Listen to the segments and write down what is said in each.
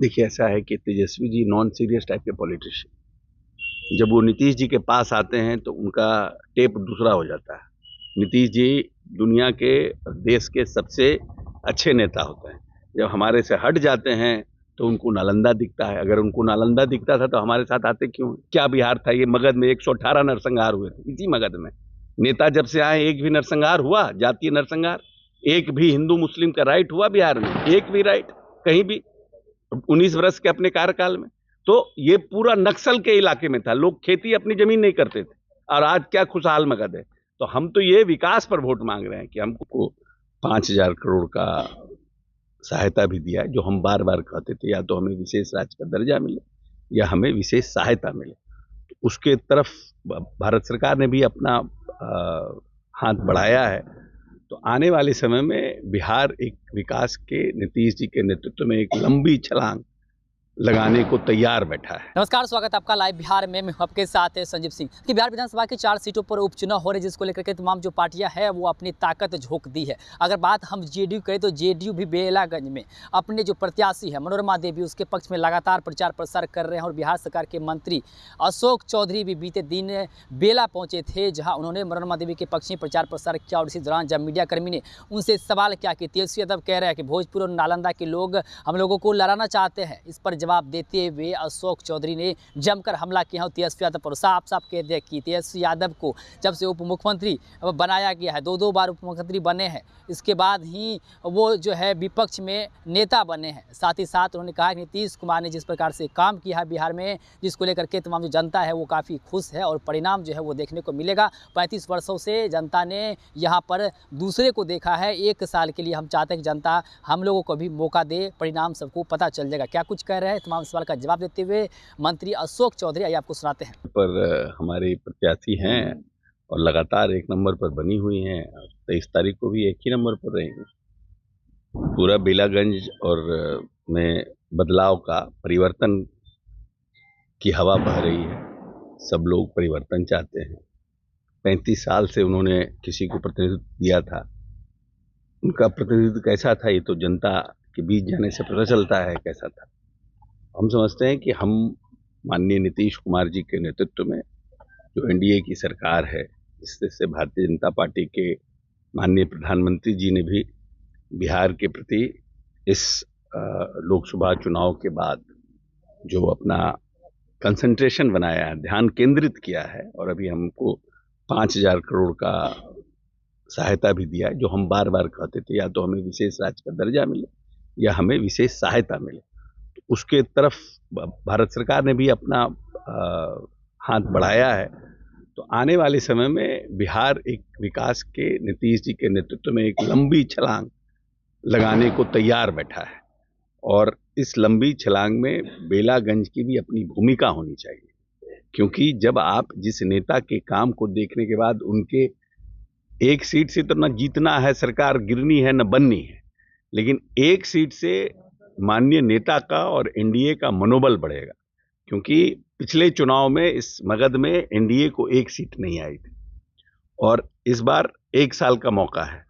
देखिए, ऐसा है कि Tejashwi ji non serious type के पॉलिटिशियन, जब वो नीतीश जी के पास आते हैं तो उनका टेप दूसरा हो जाता है। नीतीश जी दुनिया के देश के सबसे अच्छे नेता होते हैं। जब हमारे से हट जाते हैं तो उनको नालंदा दिखता है। अगर उनको नालंदा दिखता था तो हमारे साथ आते क्यों? क्या बिहार था ये? मगध में 118 नरसंहार हुए थे इसी मगध में। नेता जब से आए एक भी नरसंहार हुआ? जातीय नरसंहार एक भी हिंदू मुस्लिम का राइट हुआ बिहार में? एक भी राइट कहीं भी 19 वर्ष के अपने कार्यकाल में? तो ये पूरा नक्सल के इलाके में था। लोग खेती अपनी जमीन नहीं करते थे और आज क्या खुशहाल मगध है। तो हम तो ये विकास पर वोट मांग रहे हैं कि हमको 5,000 करोड़ का सहायता भी दिया है, जो हम बार बार कहते थे या तो हमें विशेष राज्य का दर्जा मिले या हमें विशेष सहायता मिले। तो उसके तरफ भारत सरकार ने भी अपना हाथ बढ़ाया है। तो आने वाले समय में बिहार एक विकास के नीतीश जी के नेतृत्व में एक लंबी छलांग लगाने को तैयार बैठा है। नमस्कार, स्वागत है आपका लाइव बिहार में। मैं आपके साथ संजीव सिंह। कि बिहार विधानसभा की 4 सीटों पर उपचुनाव हो रहे, जिसको लेकर के तमाम जो पार्टियां हैं वो अपनी ताकत झोंक दी है। अगर बात हम जेडीयू करें तो जेडीयू भी बेलागंज में अपने जो प्रत्याशी है मनोरमा देवी, उसके पक्ष में लगातार प्रचार प्रसार कर रहे हैं। और बिहार सरकार के मंत्री अशोक चौधरी भी बीते दिन बेला पहुंचे थे, जहाँ उन्होंने मनोरमा देवी के पक्ष में प्रचार प्रसार किया। और इसी दौरान जब मीडियाकर्मी ने उनसे सवाल किया कि तेजस्वी यादव कह रहे हैं कि भोजपुर और नालंदा के लोग हम लोगों को लड़ाना चाहते हैं, इस पर जवाब देते हुए अशोक चौधरी ने जमकर हमला किया। तेजस्वी यादव पर साफ साफ कह दिया कि तेजस्वी यादव को जब से उप मुख्यमंत्री बनाया गया है, दो बार उप मुख्यमंत्री बने हैं, इसके बाद ही वो जो है विपक्ष में नेता बने हैं। साथ ही साथ उन्होंने कहा कि नीतीश कुमार ने जिस प्रकार से काम किया है बिहार में, जिसको लेकर के तमाम जो जनता है वो काफ़ी खुश है और परिणाम जो है वो देखने को मिलेगा। 35 वर्षों से जनता ने यहाँ पर दूसरे को देखा है, 1 साल के लिए हम चाहते हैं कि जनता हम लोगों को भी मौका दे, परिणाम सबको पता चल जाएगा। क्या कुछ कह रहे हैं, तमाम सवाल का जवाब देते हुए मंत्री अशोक चौधरी, आइए आपको सुनाते हैं। पर हमारे प्रत्याशी हैं और लगातार 1 नंबर पर बनी हुई हैं। 23 तारीख को भी 1 ही नंबर पर रहेंगे। पूरा बेलागंज और में बदलाव का, परिवर्तन की हवा बह रही है। सब लोग परिवर्तन चाहते हैं। 35 साल से उन्होंने किसी को प्रतिनिधित्व दिया था। उनका प्रतिनिधित्व कैसा था ये तो जनता के बीच जाने से पता चलता है कैसा था। हम समझते हैं कि हम माननीय नीतीश कुमार जी के नेतृत्व में जो एनडीए की सरकार है, जिससे भारतीय जनता पार्टी के माननीय प्रधानमंत्री जी ने भी बिहार के प्रति इस लोकसभा चुनाव के बाद जो अपना कंसंट्रेशन बनाया है, ध्यान केंद्रित किया है, और अभी हमको 5,000 करोड़ का सहायता भी दिया है, जो हम बार बार कहते थे या तो हमें विशेष राज्य का दर्जा मिले या हमें विशेष सहायता मिले। तो उसके तरफ भारत सरकार ने भी अपना हाथ बढ़ाया है। तो आने वाले समय में बिहार एक विकास के नीतीश जी के नेतृत्व में एक लंबी छलांग लगाने को तैयार बैठा है। और इस लंबी छलांग में बेलागंज की भी अपनी भूमिका होनी चाहिए, क्योंकि जब आप जिस नेता के काम को देखने के बाद उनके एक सीट से तो न जीतना है, सरकार गिरनी है न बननी है, लेकिन एक सीट से माननीय नेता का और एनडीए का मनोबल बढ़ेगा। क्योंकि पिछले चुनाव में इस मगध में एनडीए को 1 सीट नहीं आई थी और इस बार 1 साल का मौका है।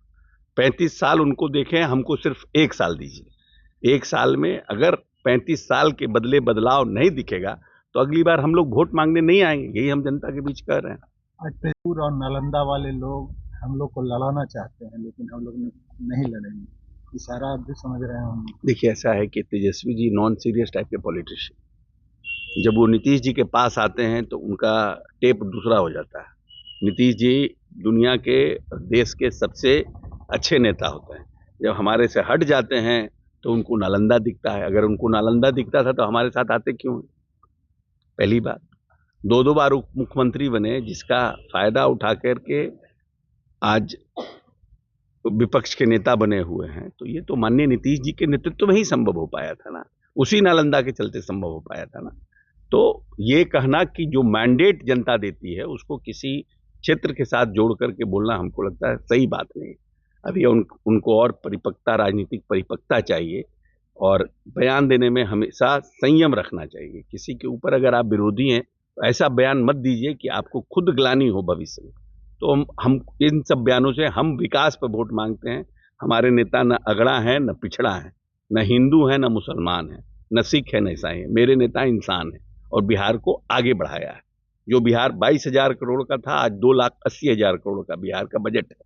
35 साल उनको देखें, हमको सिर्फ 1 साल दीजिए। 1 साल में अगर 35 साल के बदले बदलाव नहीं दिखेगा तो अगली बार हम लोग वोट मांगने नहीं आएंगे। यही हम जनता के बीच कह रहे हैं। आज भोजपुर और नालंदा वाले लोग हम लोग को लड़ाना चाहते हैं, लेकिन हम लोग नहीं लड़ेंगे। इशारा आप भी समझ रहे हैं। देखिए, ऐसा है कि Tejashwi ji non serious type के पॉलिटिशियन, जब वो नीतीश जी के पास आते हैं तो उनका टेप दूसरा हो जाता है। नीतीश जी दुनिया के देश के सबसे अच्छे नेता होते हैं। जब हमारे से हट जाते हैं तो उनको नालंदा दिखता है। अगर उनको नालंदा दिखता था तो हमारे साथ आते क्यों? पहली बात, 2 बार उप मुख्यमंत्री बने, जिसका फायदा उठा करके आज विपक्ष के नेता बने हुए हैं। तो ये तो माननीय नीतीश जी के नेतृत्व में ही संभव हो पाया था ना, उसी नालंदा के चलते संभव हो पाया था ना। तो ये कहना कि जो मैंडेट जनता देती है उसको किसी क्षेत्र के साथ जोड़ करके बोलना हमको लगता है सही बात नहीं। अभी उनको और परिपक्वता, राजनीतिक परिपक्वता चाहिए और बयान देने में हमेशा संयम रखना चाहिए। किसी के ऊपर अगर आप विरोधी हैं तो ऐसा बयान मत दीजिए कि आपको खुद ग्लानि हो भविष्य में। तो हम इन सब बयानों से हम विकास पर वोट मांगते हैं। हमारे नेता न अगड़ा है न पिछड़ा है, न हिंदू है न मुसलमान है। न सिख है न ईसाई है, मेरे नेता इंसान है और बिहार को आगे बढ़ाया है। जो बिहार 22,000 करोड़ का था, आज 2,80,000 करोड़ का बिहार का बजट है।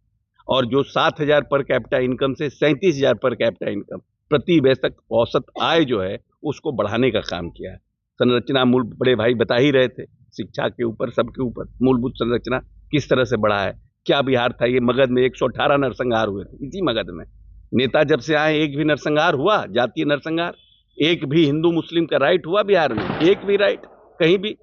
और जो 7,000 पर कैपिटा इनकम से 37,000 पर कैपिटा इनकम, प्रति वयस्क औसत आय जो है उसको बढ़ाने का काम किया है। संरचना मूल बड़े भाई बता ही रहे थे, शिक्षा के ऊपर, सबके ऊपर मूलभूत संरचना किस तरह से बढ़ा है। क्या बिहार था ये? मगध में 118 नरसंहार हुए थे, इसी मगध में। नेता जब से आए एक भी नरसंहार हुआ? जातीय नरसंहार एक भी हिंदू मुस्लिम का राइट हुआ बिहार में? एक भी राइट कहीं भी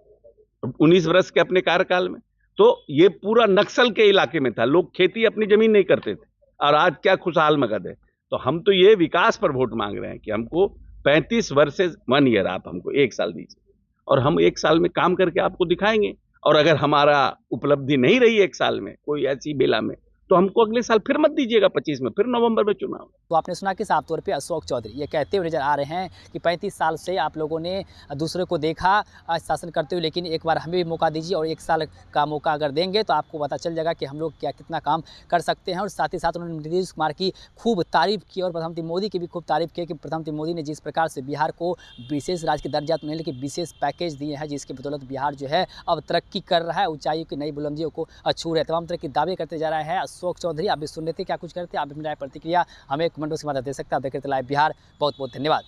19 वर्ष के अपने कार्यकाल में? तो ये पूरा नक्सल के इलाके में था, लोग खेती अपनी जमीन नहीं करते थे, और आज क्या खुशहाल मगध है। तो हम तो ये विकास पर वोट मांग रहे हैं कि हमको 35 वर्सेस 1 ईयर, आप हमको 1 साल दीजिए और हम 1 साल में काम करके आपको दिखाएंगे। और अगर हमारा उपलब्धि नहीं रही 1 साल में कोई ऐसी बेला में, तो हमको अगले साल फिर मत दीजिएगा 25 में, फिर नवंबर में चुनाव। तो आपने सुना कि साफ तौर पे अशोक चौधरी ये कहते हुए नजर आ रहे हैं कि 35 साल से आप लोगों ने दूसरे को देखा शासन करते हुए, लेकिन एक बार हमें भी मौका दीजिए और 1 साल का मौका अगर देंगे तो आपको पता चल जाएगा कि हम लोग क्या कितना काम कर सकते हैं। और साथ ही साथ उन्होंने नीतीश कुमार की खूब तारीफ की और प्रधानमंत्री मोदी की भी खूब तारीफ की कि प्रधानमंत्री मोदी ने जिस प्रकार से बिहार को विशेष राज्य के दर्जा तो नहीं लेकिन विशेष पैकेज दिए हैं, जिसके बदौलत बिहार जो है अब तरक्की कर रहा है, ऊंचाई की नई बुलंदियों को छू रहे हैं। तमाम तरह के दावे करते जा रहा है अशोक चौधरी। आप भी सुन लेते क्या कुछ करते, आप अपनी राय प्रतिक्रिया हमें कमेंट बॉक्स के माध्यम दे सकते हैं। आप देखते लाइव बिहार, बहुत बहुत धन्यवाद।